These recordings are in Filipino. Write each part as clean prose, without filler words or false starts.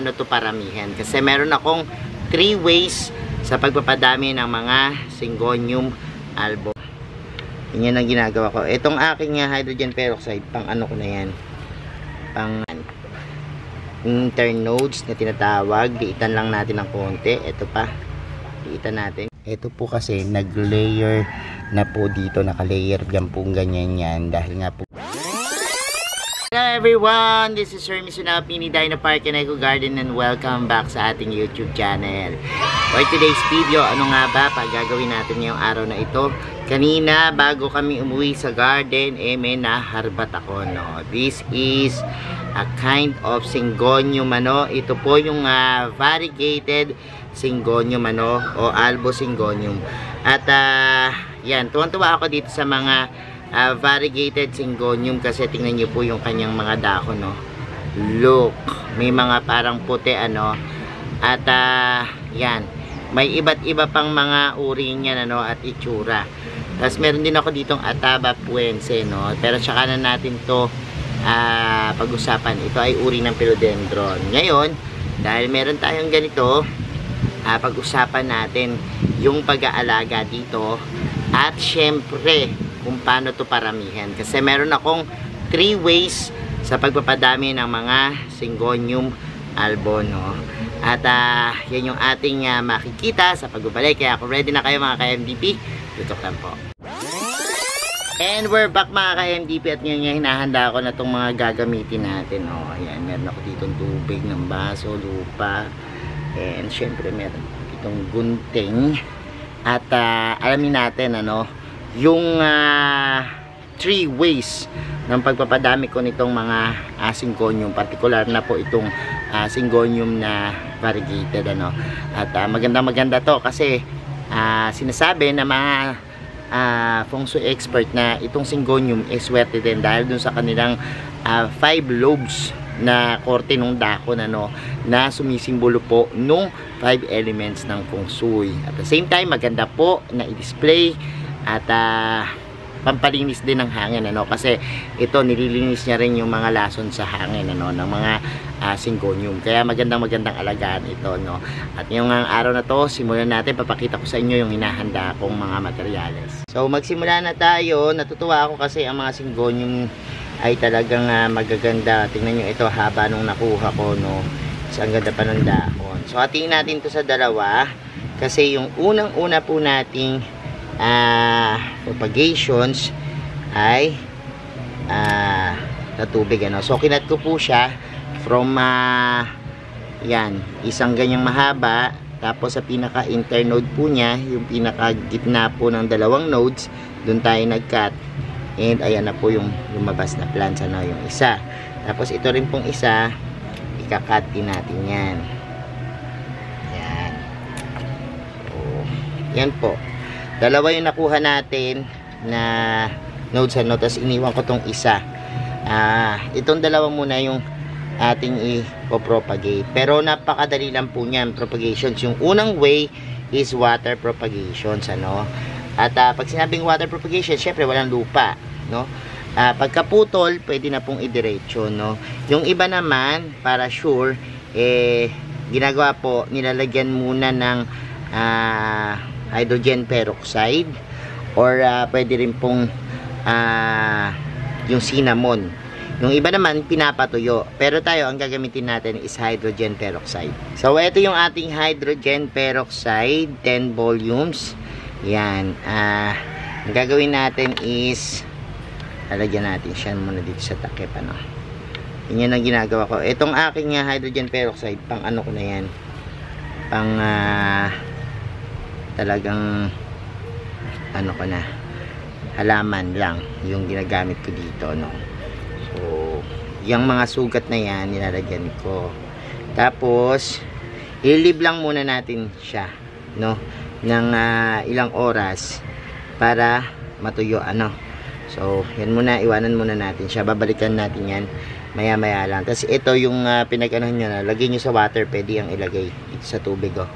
Ano to paramihan? Kasi meron akong 3 ways sa pagpapadami ng mga Syngonium album. Yan ang ginagawa ko. Itong aking hydrogen peroxide, pang ano ko na yan, pang internodes na tinatawag. Diitan lang natin ng konti. Ito pa, diitan natin. Ito po kasi nag-layer na po dito, naka-layer dyan po ganyan yan, dahil nga po. Hello everyone, this is Sir Mizunao Pini Dino Park and Eco Garden, and welcome back sa ating YouTube channel. For today's video, ano nga ba gagawin natin ngayong araw na ito? Kanina bago kami umuwi sa garden, may naharbat ako, no. This is a kind of Syngonium, ano. Ito po yung variegated Syngonium, ano, o Albo Syngonium. At yan, tuwang-tuwa ako dito sa mga variegated Syngonium kasi tingnan niyo po yung kanyang mga dahon, no. Look, may mga parang puti, ano. At yan, may iba't iba pang mga uri niyan, ano, at itsura. Tapos meron din ako ditong Ataba puense, no. Pero tsaka na natin to pag-usapan. Ito ay uri ng Philodendron. Ngayon, dahil meron tayong ganito, pag-usapan natin yung pag-aalaga dito at syempre kung paano to paramihan. Kasi meron akong 3 ways sa pagpapadami ng mga Syngonium albo, no. At yan yung ating makikita sa pagbabalik. Kaya kung ready na kayo mga ka-MDP, tutok lang po. And we're back mga ka-MDP, at ngayon hinahanda ko na itong mga gagamitin natin, no. Ayan, meron ako ditong tubig ng baso, lupa, and syempre meron itong gunting. At alamin natin, ano, yung 3 ways ng pagpapadami ko nitong mga Syngonium, particular na po itong Syngonium na variegated, ano. At maganda to kasi sinasabi na mga feng shui expert na itong Syngonium is swerte din dahil dun sa kanilang 5 lobes na korte ng dahon, ano, na sumisimbolo po nung 5 elements ng feng shui. At the same time, maganda po na i-display at pampalinis din ng hangin, ano, kasi ito nililinis niya rin yung mga lason sa hangin, ano, ng mga Syngonium. Kaya magandang alagaan ito, no. At yung araw na to, simulan natin. Papakita ko sa inyo yung hinahanda kong mga materyales. So magsimula na tayo. Natutuwa ako kasi ang mga Syngonium ay talagang magaganda. Tingnan nyo, ito haba nung nakuha ko, no. So ang ganda pa ng dahon. So hatiin natin to sa dalawa kasi yung unang-una po nating propagations ay sa tubig, ano. So kinat ko po siya from yan, isang ganyang mahaba, tapos sa pinaka internode po niya, yung pinaka gitna po ng dalawang nodes, dun tayo nag-cut, and ayan na po yung lumabas na plants, ano, yung isa. Tapos ito rin pong isa, ika-cut din natin yan. Yan. So, yan po. Dalawa yung nakuha natin na nodes, ano, tapos iniwan ko tong isa. Itong dalawa muna yung ating i-propagate. Pero napakadali lang po niyan, propagations. Yung unang way is water propagations, ano. At pag sinabing water propagation, syempre walang lupa, no. Pagkaputol, pwede na pong idiretso, no. Yung iba naman, para sure, ginagawa po, nilalagyan muna ng hydrogen peroxide or pwede rin pong yung cinnamon. Yung iba naman pinapatuyo, pero tayo ang gagamitin natin is hydrogen peroxide. So ito yung ating hydrogen peroxide, 10 volumes. Yan, ang gagawin natin is lalagyan natin siya muna dito sa takip, ano. Yan ang ginagawa ko. Itong aking hydrogen peroxide, pang ano ko na yan, pang talagang ano ko na, halaman lang yung ginagamit ko dito, no. So yung mga sugat na yan nilalagyan ko, tapos i-leave lang muna natin siya, no, ng ilang oras para matuyo, ano. So yan muna, iwanan muna natin siya, babalikan natin yan maya maya lang. Tapos ito yung pinag-anuhan nyo na, lagyan nyo sa water, pwede yung ilagay dito sa tubig, oh.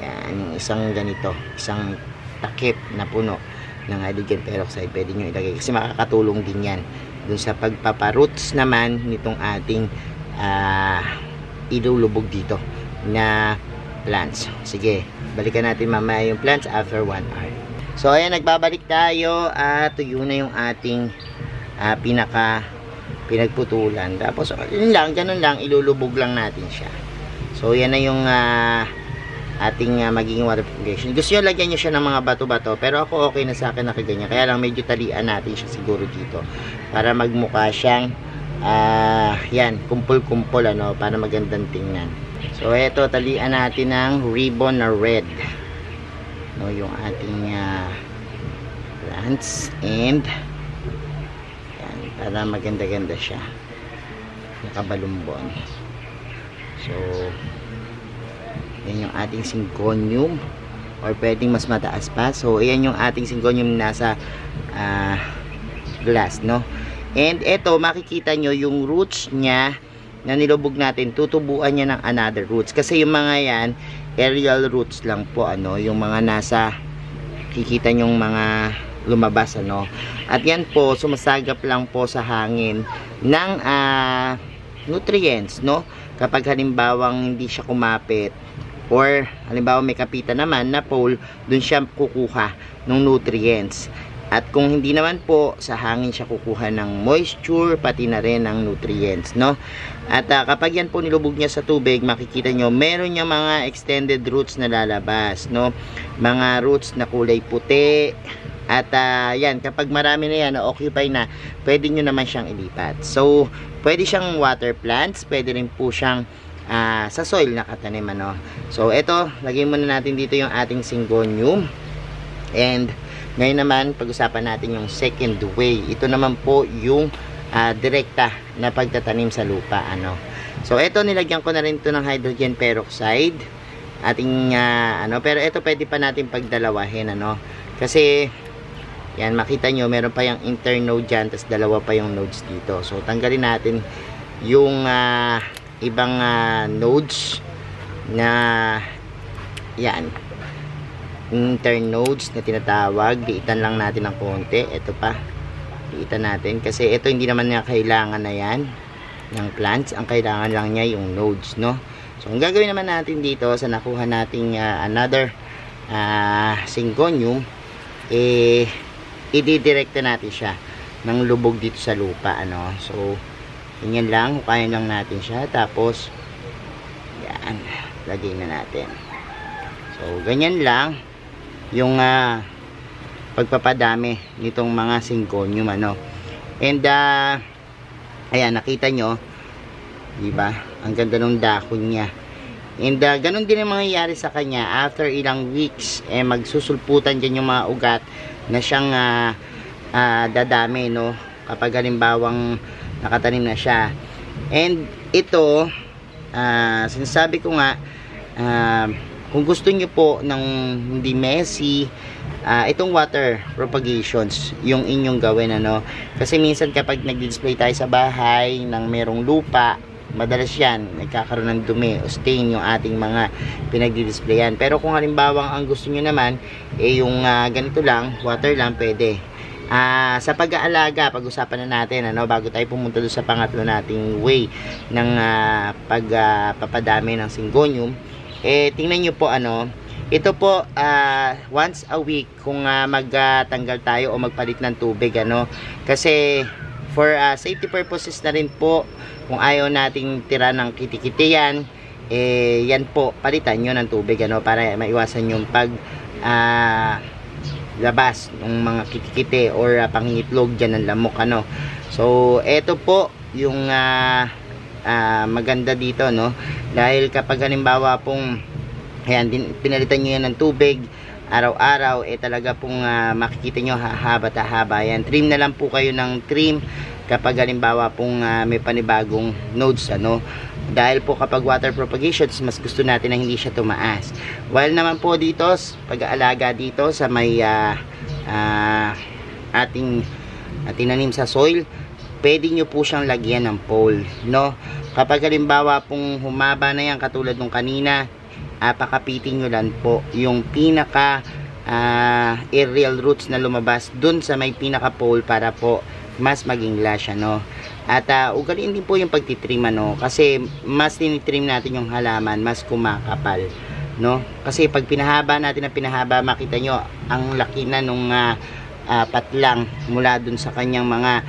Yan, yung isang ganito, isang takip na puno ng hydrogen peroxide, pwede nyo ilagay kasi makakatulong din yan dun sa pagpaparoots naman nitong ating ilulubog dito na plants. Sige, balikan natin mamaya yung plants after 1 hour. So ayan, nagbabalik tayo at tuyo na yung ating pinagputulan. Tapos yun lang, ganun lang, ilulubog lang natin siya. So yan na yung ating magiging water purification. Gusto nyo lagyan nyo siya ng mga bato-bato, pero ako okay na sa akin na kaganyan. Kaya lang medyo talian natin siya siguro dito para magmukha siyang yan, kumpul-kumpul, ano, para magandang tingnan. So eto, talian natin ng ribbon na red, no, yung ating plants, and yan, para maganda-ganda siya, nakabalumbon. So yan yung ating syngonium, or pwedeng mas mataas pa. So ayan yung ating syngonium nasa glass, no. And eto, makikita nyo yung roots nya na nilubog natin, tutubuan niya ng another roots. Kasi yung mga yan, aerial roots lang po, ano, yung mga nasa, kikita nyong mga lumabas, ano. At yan po, sumasagap lang po sa hangin ng nutrients, no. Kapag halimbawang hindi siya kumapit, or halimbawa may kapitan naman na pole, dun siya kukuha ng nutrients. At kung hindi naman po, sa hangin siya kukuha ng moisture, pati na rin ng nutrients, no? At kapag yan po nilubog niya sa tubig, makikita nyo, meron niya mga extended roots na lalabas, no? Mga roots na kulay puti. At yan, kapag marami na yan, na-occupy na, pwede nyo naman siyang ilipat. So, pwede siyang water plants, pwede rin po siyang sa soil nakatanim, ano? So, eto, lagyan muna natin dito yung ating syngonium. And ngayon naman, pag-usapan natin yung second way. Ito naman po yung direkta na pagtatanim sa lupa, ano. So ito, nilagyan ko na rin ito ng hydrogen peroxide. Ating pero ito pwede pa natin pagdalawahin, ano. Kasi yan, makita nyo, meron pa yung internode dyan, tapos dalawa pa yung nodes dito. So tanggalin natin yung ibang nodes na yan, internodes na tinatawag. Liitan lang natin ng konti. Ito pa, liitan natin kasi ito hindi naman niya kailangan na yan ng plants. Ang kailangan lang niya yung nodes, no. So ang gagawin naman natin dito sa nakuha nating another syngonium, ididirekta natin siya ng lubog dito sa lupa, ano. So ganyan lang, hukayin lang natin siya, tapos yan, lagay na natin. So ganyan lang yung pagpapadami nitong mga syngonium, ano. And ayan, nakita nyo, diba, ang ganda ng dahon niya. And ganun din ang mangyayari sa kanya after ilang weeks, magsusulputan dyan yung mga ugat na siyang dadami, no, kapag halimbawang nakatanim na siya. And ito, sinasabi ko nga, kung gusto nyo po ng hindi messy, itong water propagations yung inyong gawin, ano. Kasi minsan kapag nag-display tayo sa bahay ng merong lupa, madalas yan, nagkakaroon ng dumi o stain yung ating mga pinag-displayan. Pero kung halimbawang ang gusto nyo naman, yung ganito lang, water lang, pwede. Sa pag-aalaga, pag-usapan na natin, ano, bago tayo pumunta doon sa pangatlo nating way ng pagpapadami ng syngonium. Tingnan nyo po, ano, ito po, once a week kung magtanggal tayo o magpalit ng tubig, ano, kasi for safety purposes na rin po, kung ayaw nating tira ng kitikiti yan, yan po, palitan nyo ng tubig, ano, para maiwasan yung pag labas ng mga kitikiti or pangingitlog dyan ng lamok, ano. So eto po yung maganda dito, no, dahil kapag halimbawa pong ayan, pinalitan nyo yan ng tubig araw-araw, talaga pong makikita nyo hahaba yan. Trim na lang po kayo ng trim kapag halimbawa pong may panibagong nodes, ano, dahil po kapag water propagations, mas gusto natin na hindi siya tumaas. While naman po dito, pag-aalaga dito sa may ating tinanim sa soil, pwede nyo po siyang lagyan ng pole, no. Kapag halimbawa pong humaba na yan katulad nung kanina, pakapitin nyo lang po yung pinaka aerial roots na lumabas dun sa may pinaka pole para po mas maging lush, ano. At ugaliin din po yung pagtitrim, ano, kasi mas tinitrim natin yung halaman, mas kumakapal, no. Kasi pag pinahaba natin ng pinahaba, makita nyo ang laki na nung patlang mula dun sa kanyang mga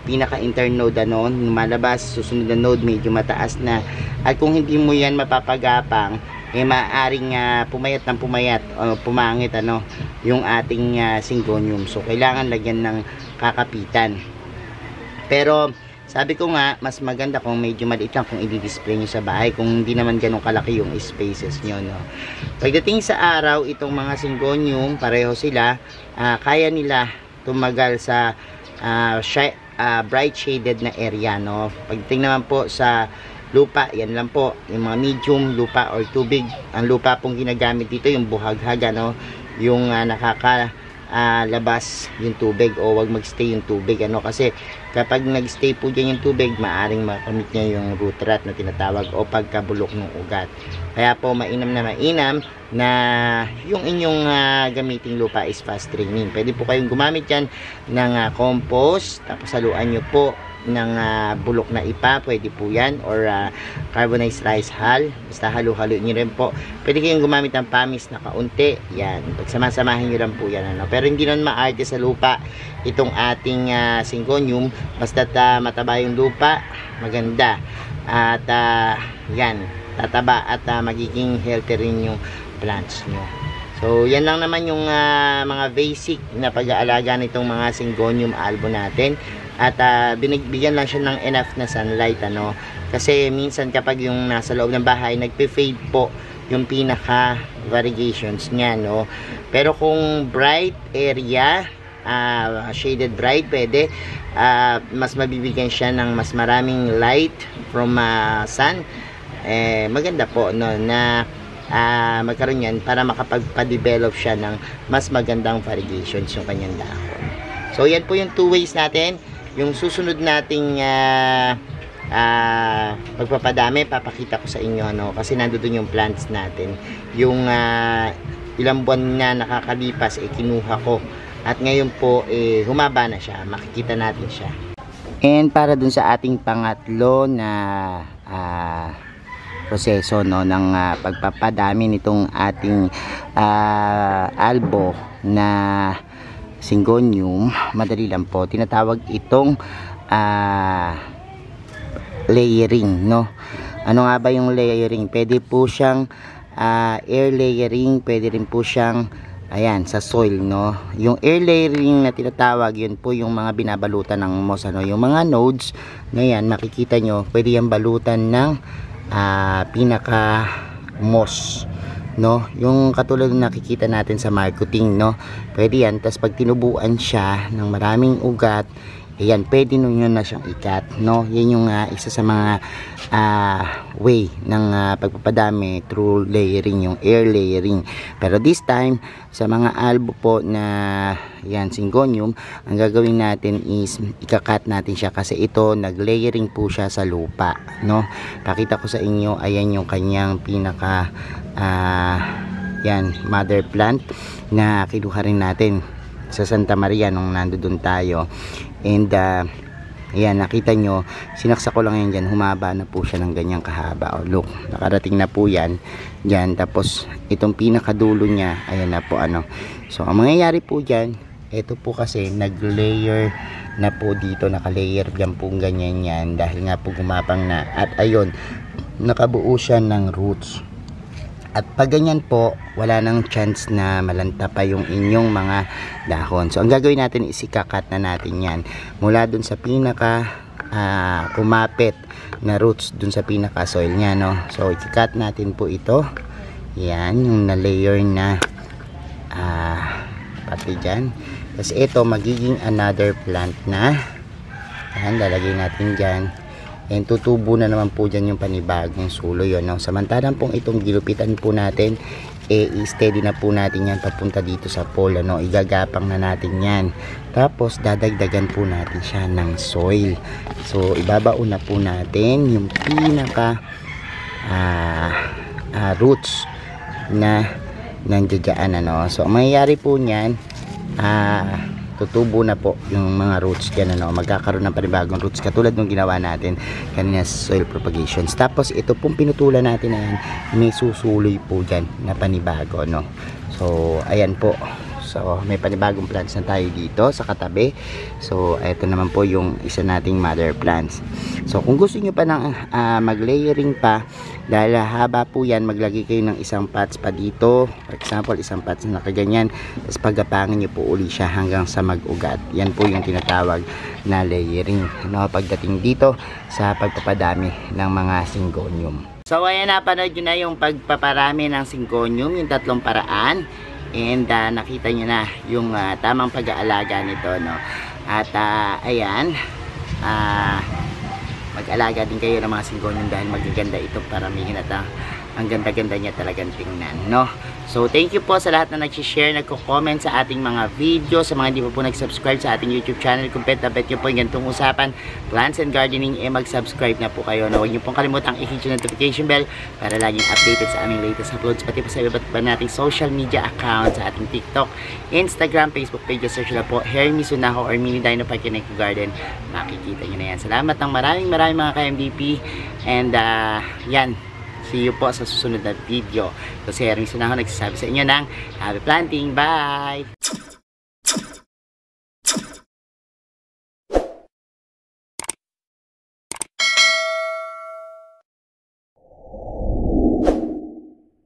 pinaka internode, ano, lumalabas, susunod na node medyo mataas na. At kung hindi mo yan mapapagapang, maaaring pumayat ng pumayat o pumangit, ano, yung ating syngonium. So kailangan lagyan ng kakapitan. Pero sabi ko nga, mas maganda kung medyo maliit lang kung i-display nyo sa bahay, kung hindi naman ganun kalaki yung spaces nyo, no. Pagdating sa araw, itong mga syngonium, pareho sila, kaya nila tumagal sa bright shaded na area, no. Pagdating naman po sa lupa, yan lang po, yung mga medium lupa or tubig. Ang lupa pong ginagamit dito yung buhaghaga, no, yung labas yung tubig, o wag magstay yung tubig, ano, kasi kapag nagstay po dyan yung tubig, maaring makamit niya yung root rot na tinatawag o pagkabulok ng ugat. Kaya po mainam na yung inyong gamiting lupa is fast draining. Pwede po kayong gumamit yan ng compost, tapos haluan nyo po ng bulok na ipa, pwede po yan, or carbonized rice hull, basta halo-halo nyo rin po. Pwede kayong gumamit ng pamis na kaunti, yan, pagsamasamahin nyo lang po yan, ano. Pero hindi nun maarte sa lupa itong ating syngonium, basta mataba yung lupa, maganda, at yan, tataba at magiging healthy rin yung plants nyo. So yan lang naman yung mga basic na pag-aalaga nitong mga syngonium albo natin. At binigyan lang siya ng enough na sunlight, ano, kasi minsan kapag yung nasa loob ng bahay, nagpe-fade po yung pinaka variegations niya, no. Pero kung bright area, shaded bright, pwede mas mabibigyan siya ng mas maraming light from sun, maganda po, no, na magkaroon yan para makapagpa-develop siya ng mas magandang variegations yung kanyang dahon. So yan po yung two ways natin. Yung susunod nating pagpapadami, papakita ko sa inyo, ano, kasi nandoon yung plants natin. Yung ilang buwan na nakakalipas, kinuha ko. At ngayon po, humaba na siya. Makikita natin siya. And para dun sa ating pangatlo na proseso, no, ng pagpapadami nitong ating albo na syngonium, madali lang po. Tinatawag itong layering, no. Ano nga ba yung layering? Pwede po siyang air layering, pwede rin po siyang ayan, sa soil, no. Yung air layering na tinatawag, yun po yung mga binabalutan ng moss, ano. Yung mga nodes na yan, makikita nyo, pwede yung balutan ng pinaka moss, no, yung katulad na nakikita natin sa marketing, no, pwede yan. Tapos pag tinubuan siya ng maraming ugat, ayan, pwede nyo na siyang ikat, no. Yan yung isa sa mga way ng pagpapadami through layering, yung air layering. Pero this time sa mga albo po na yan syngonium, ang gagawin natin is ikakat natin siya, kasi ito nag-layering po siya sa lupa, no. Pakita ko sa inyo, ayan yung kanyang pinaka yan, mother plant na kinuha rin natin sa Santa Maria nung nandoon tayo. And ayan, nakita nyo, sinaksak ko lang yan dyan, humaba na po siya ng ganyang kahaba. O look, nakarating na po yan dyan. Tapos itong pinakadulo niya, ayan na po, ano. So ang mangyayari po dyan, ito po kasi nag-layer na po dito, naka-layer dyan po ganyan yan, dahil nga po gumapang na. At ayun, nakabuo siya ng roots. At pag ganyan po, wala nang chance na malanta pa yung inyong mga dahon. So ang gagawin natin is ikakat na natin yan mula dun sa pinaka kumapit na roots dun sa pinaka soil nya, no. So ikakat natin po ito. Yan yung na-layer na pati dyan. Kasi ito magiging another plant na. Yan, lalagay natin dyan. And tutubo na naman po dyan yung panibagong sulo yun, no? Samantalang pong itong gilupitan po natin, i-steady na po natin yan papunta dito sa pole, no? Igagapang na natin yan. Tapos dadagdagan po natin siya ng soil. So ibabaon na po natin yung pinaka roots na nandiyan, ano. So ang mangyayari po niyan, tutubo na po yung mga roots dyan, ano, magkakaroon ng panibagong roots katulad ng ginawa natin kanina sa soil propagations. Tapos ito pong pinutulan natin na yan, may susuloy po dyan na panibago, no. So ayan po, so may panibagong plants na tayo dito sa katabi. So ito naman po yung isa nating mother plants. So kung gusto nyo pa ng mag layering pa, dahil haba po yan, maglagay kayo ng isang pots pa dito, for example isang pots na nakaganyan, tapos pagapangin nyo po uli siya hanggang sa mag-ugat. Yan po yung tinatawag na layering, no, pagdating dito sa pagpapadami ng mga syngonium. So ayan, napanood nyo na yung pagpaparami ng syngonium, yung tatlong paraan, and nakita nyo na yung tamang pag-aalaga nito, no. At ayan, mag-alaga din kayo ng mga syngonium dahil magaganda ito paramihin at ang ganda-ganda niya talagang tingnan, no. So thank you po sa lahat na nag-share, nagko-comment sa ating mga video, sa mga hindi pa po nag-subscribe sa ating YouTube channel. Kung bet nyo po yung ganitong usapan, plants and gardening, mag-subscribe na po kayo, no. Huwag nyo pong kalimutang i-hit yung notification bell para laging updated sa aming latest uploads, pati po sa iba't iba nating social media account, sa ating TikTok, Instagram, Facebook page. Search na po Hermie Sunaho or Mini Dino Park and Eco Garden, makikita nyo na yan. Salamat ng maraming mga ka-MDP, and yan, see you po sa susunod na video. So si Hermie Sunaho nagsasabi sa inyo ng happy planting. Bye!